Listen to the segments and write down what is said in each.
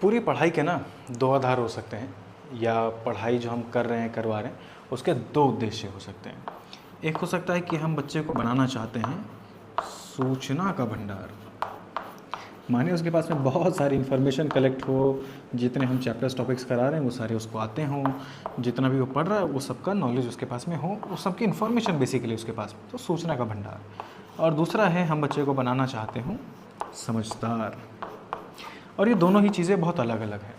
पूरी पढ़ाई के ना दो आधार हो सकते हैं, या पढ़ाई जो हम कर रहे हैं करवा रहे हैं उसके दो उद्देश्य हो सकते हैं। एक हो सकता है कि हम बच्चे को बनाना चाहते हैं सूचना का भंडार, माने उसके पास में बहुत सारी इन्फॉर्मेशन कलेक्ट हो, जितने हम चैप्टर्स टॉपिक्स करा रहे हैं वो सारे उसको आते हों, जितना भी वो पढ़ रहा है वो सबका नॉलेज उसके पास में हो, वो सबकी इन्फॉर्मेशन बेसिकली उसके पास में, तो सूचना का भंडार। और दूसरा है हम बच्चे को बनाना चाहते हों समझदार। और ये दोनों ही चीज़ें बहुत अलग अलग हैं।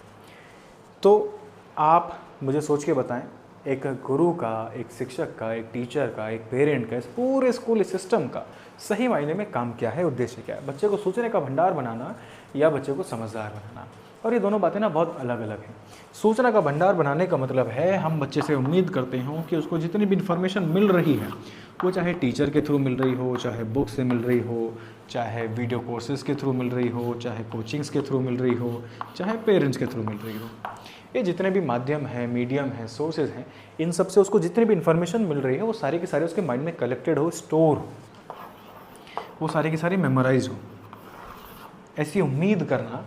तो आप मुझे सोच के बताएं, एक गुरु का, एक शिक्षक का, एक टीचर का, एक पेरेंट का, इस पूरे स्कूल सिस्टम का सही मायने में काम क्या है, उद्देश्य क्या है? बच्चे को सोचने का भंडार बनाना या बच्चे को समझदार बनाना। और ये दोनों बातें ना बहुत अलग अलग हैं। सूचना का भंडार बनाने का मतलब है हम बच्चे से उम्मीद करते हों कि उसको जितनी भी इन्फॉर्मेशन मिल रही है, वो चाहे टीचर के थ्रू मिल रही हो, चाहे बुक से मिल रही हो, चाहे वीडियो कोर्सेज के थ्रू मिल रही हो, चाहे कोचिंग्स के थ्रू मिल रही हो, चाहे पेरेंट्स के थ्रू मिल रही हो, ये जितने भी माध्यम हैं, मीडियम हैं, सोर्सेज हैं, इन सब से उसको जितनी भी इन्फॉर्मेशन मिल रही है वो सारी की सारी उसके माइंड में कलेक्टेड हो, स्टोर हो, वो सारी की सारी मेमोराइज हो। ऐसी उम्मीद करना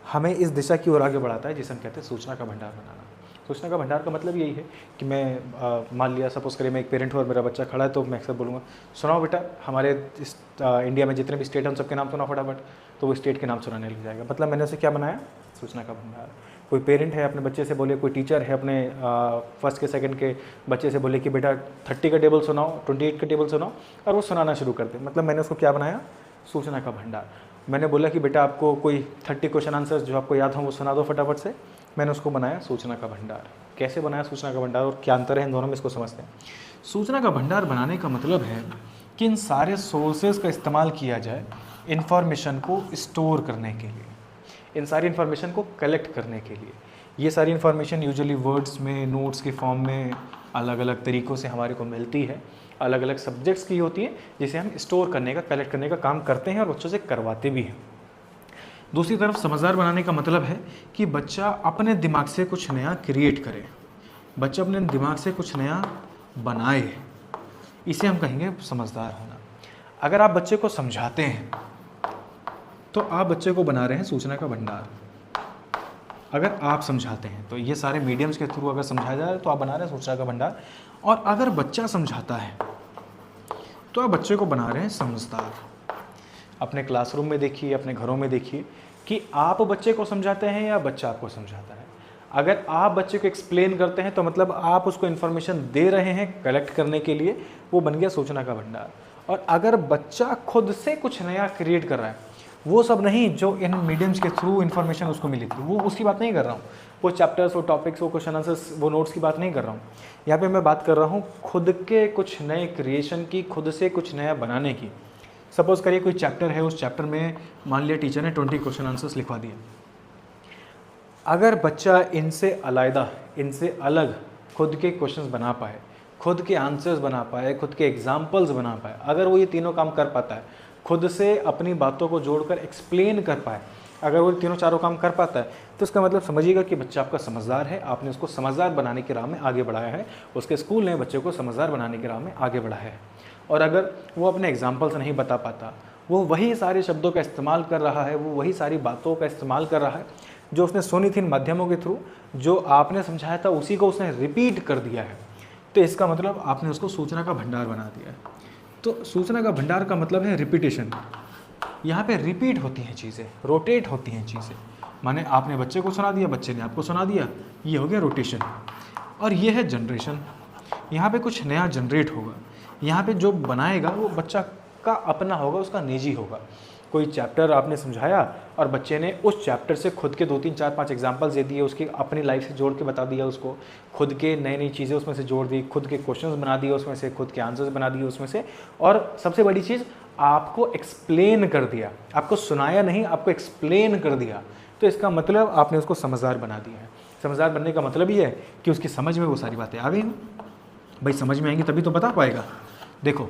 हमें इस दिशा की ओर आगे बढ़ाता है जिसे हम कहते हैं सूचना का भंडार बनाना। सूचना का भंडार का मतलब यही है कि मैं मान लिया सपोज करिए मैं एक पेरेंट हूँ और मेरा बच्चा खड़ा है, तो मैं अक्सर बोलूँगा सुनाओ बेटा हमारे इस इंडिया में जितने भी स्टेट हैं उन सबके नाम सुनाओ फटाफट, तो वो स्टेट के नाम सुनाने लग जाएगा। मतलब मैंने उसे क्या बनाया? सूचना का भंडार। कोई पेरेंट है अपने बच्चे से बोले, कोई टीचर है अपने फर्स्ट के सेकंड के बच्चे से बोले कि बेटा 30 का टेबल सुनाओ, 28 का टेबल सुनाओ, और वो सुनाना शुरू कर दे। मतलब मैंने उसको क्या बनाया? सूचना का भंडार। मैंने बोला कि बेटा आपको कोई 30 क्वेश्चन आंसर्स जो आपको याद हो वो सुना दो फटाफट से, मैंने उसको बनाया सूचना का भंडार। कैसे बनाया सूचना का भंडार और क्या अंतर है इन दोनों में, इसको समझते हैं। सूचना का भंडार बनाने का मतलब है कि इन सारे सोर्सेज का इस्तेमाल किया जाए इन्फॉर्मेशन को स्टोर करने के लिए, इन सारी इन्फॉर्मेशन को कलेक्ट करने के लिए। ये सारी इन्फॉर्मेशन यूजुअली वर्ड्स में, नोट्स के फॉर्म में अलग अलग तरीक़ों से हमारे को मिलती है, अलग अलग सब्जेक्ट्स की होती है, जिसे हम स्टोर करने का, कलेक्ट करने का काम करते हैं और बच्चों से करवाते भी हैं। दूसरी तरफ समझदार बनाने का मतलब है कि बच्चा अपने दिमाग से कुछ नया क्रिएट करे, बच्चा अपने दिमाग से कुछ नया बनाए, इसे हम कहेंगे समझदार होना। अगर आप बच्चे को समझाते हैं तो आप बच्चे को बना रहे हैं सूचना का भंडार। अगर आप समझाते हैं तो ये सारे मीडियम्स के थ्रू अगर समझाया जाए तो आप बना रहे हैं सूचना का भंडार। और अगर बच्चा समझाता है तो आप बच्चे को बना रहे हैं समझदार। अपने क्लासरूम में देखिए, अपने घरों में देखिए कि आप बच्चे को समझाते हैं या बच्चा आपको समझाता है। अगर आप बच्चे को एक्सप्लेन करते हैं तो मतलब आप उसको इन्फॉर्मेशन दे रहे हैं कलेक्ट करने के लिए, वो बन गया सूचना का भंडार। और अगर बच्चा खुद से कुछ नया क्रिएट कर रहा है, वो सब नहीं जो इन मीडियम्स के थ्रू इन्फॉर्मेशन उसको मिली थी, वो उसकी बात नहीं कर रहा हूँ, वो चैप्टर्स, वो टॉपिक्स, वो क्वेश्चन आंसर्स, वो नोट्स की बात नहीं कर रहा हूँ। यहाँ पे मैं बात कर रहा हूँ खुद के कुछ नए क्रिएशन की, खुद से कुछ नया बनाने की। सपोज करिए कोई चैप्टर है, उस चैप्टर में मान लिया टीचर ने 20 क्वेश्चन आंसर्स लिखवा दिए। अगर बच्चा इनसे अलग, इनसे अलग खुद के क्वेश्चंस बना पाए, खुद के आंसर्स बना पाए, खुद के एग्जाम्पल्स बना पाए, अगर वो ये तीनों काम कर पाता है, खुद से अपनी बातों को जोड़कर एक्सप्लेन कर पाए, अगर वो तीनों चारों काम कर पाता है, तो इसका मतलब समझिएगा कि बच्चा आपका समझदार है। आपने उसको समझदार बनाने की राह में आगे बढ़ाया है, उसके स्कूल ने बच्चे को समझदार बनाने की राह में आगे बढ़ाया है। और अगर वो अपने एग्जाम्पल्स नहीं बता पाता, वो वही सारे शब्दों का इस्तेमाल कर रहा है, वो वही सारी बातों का इस्तेमाल कर रहा है जो उसने सुनी थी इन माध्यमों के थ्रू, जो आपने समझाया था उसी को उसने रिपीट कर दिया है, तो इसका मतलब आपने उसको सूचना का भंडार बना दिया है। तो सूचना का भंडार का मतलब है रिपीटेशन। यहाँ पे रिपीट होती हैं चीज़ें, रोटेट होती हैं चीज़ें। माने आपने बच्चे को सुना दिया, बच्चे ने आपको सुना दिया, ये हो गया रोटेशन। और ये है जनरेशन। यहाँ पे कुछ नया जनरेट होगा, यहाँ पे जो बनाएगा वो बच्चा का अपना होगा, उसका निजी होगा। कोई चैप्टर आपने समझाया और बच्चे ने उस चैप्टर से खुद के 2, 3, 4, 5 एग्जाम्पल्स दे दिए, उसकी अपनी लाइफ से जोड़ के बता दिया, उसको खुद के नई नई चीज़ें उसमें से जोड़ दी, खुद के क्वेश्चंस बना दिए उसमें से, खुद के आंसर्स बना दिए उसमें से, और सबसे बड़ी चीज़ आपको एक्सप्लेन कर दिया। आपको सुनाया नहीं, आपको एक्सप्लेन कर दिया। तो इसका मतलब आपने उसको समझदार बना दिया है। समझदार बनने का मतलब ये है कि उसकी समझ में वो सारी बातें आ गई। भाई समझ में आएंगी तभी तो बता पाएगा। देखो,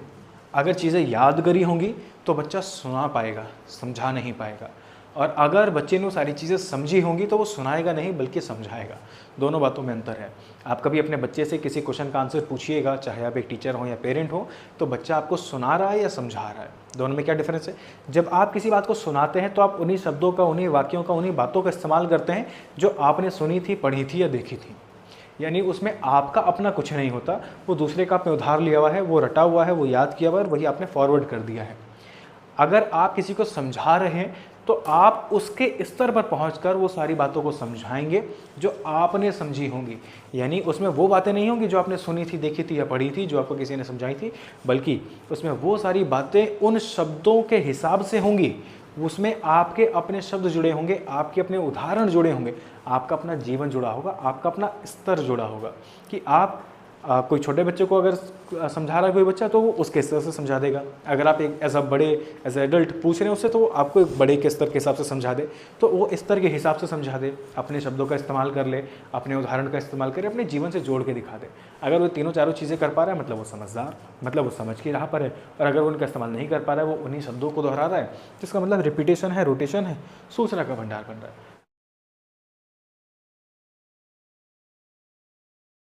अगर चीज़ें यादगारी होंगी तो बच्चा सुना पाएगा, समझा नहीं पाएगा। और अगर बच्चे ने वो सारी चीज़ें समझी होंगी तो वो सुनाएगा नहीं बल्कि समझाएगा। दोनों बातों में अंतर है। आप कभी अपने बच्चे से किसी क्वेश्चन का आंसर पूछिएगा, चाहे आप एक टीचर हो या पेरेंट हो, तो बच्चा आपको सुना रहा है या समझा रहा है, दोनों में क्या डिफरेंस है। जब आप किसी बात को सुनाते हैं तो आप उन्हीं शब्दों का, उन्हीं वाक्यों का, उन्हीं बातों का इस्तेमाल करते हैं जो आपने सुनी थी, पढ़ी थी या देखी थी। यानी उसमें आपका अपना कुछ नहीं होता, वो दूसरे का आपने उधार लिया हुआ है, वो रटा हुआ है, वो याद किया हुआ है, वही आपने फॉरवर्ड कर दिया है। अगर आप किसी को समझा रहे हैं तो आप उसके स्तर पर पहुंचकर वो सारी बातों को समझाएंगे जो आपने समझी होंगी। यानी उसमें वो बातें नहीं होंगी जो आपने सुनी थी, देखी थी या पढ़ी थी, जो आपको किसी ने समझाई थी, बल्कि उसमें वो सारी बातें उन शब्दों के हिसाब से होंगी। उसमें आपके अपने शब्द जुड़े होंगे, आपके अपने उदाहरण जुड़े होंगे, आपका अपना जीवन जुड़ा होगा, आपका अपना स्तर जुड़ा होगा। कि आप कोई छोटे बच्चे को अगर समझा रहा है कोई बच्चा तो वो उसके स्तर से समझा देगा। अगर आप एक एज एडल्ट पूछ रहे हैं उससे तो वो आपको एक बड़े के स्तर के हिसाब से समझा दे, तो वो स्तर के हिसाब से समझा दे, अपने शब्दों का इस्तेमाल कर ले, अपने उदाहरण का इस्तेमाल करे, अपने जीवन से जोड़ के दिखा दे। अगर वो तीनों चारों चीज़ें कर पा रहा है मतलब वो समझदार, मतलब वो समझ की राह पर है। और अगर वो उनका इस्तेमाल नहीं कर पा रहा है, वो उन्हीं शब्दों को दोहरा रहा है, जिसका मतलब रिपीटेशन है, रोटेशन है, सूचना का भंडार बन रहा है।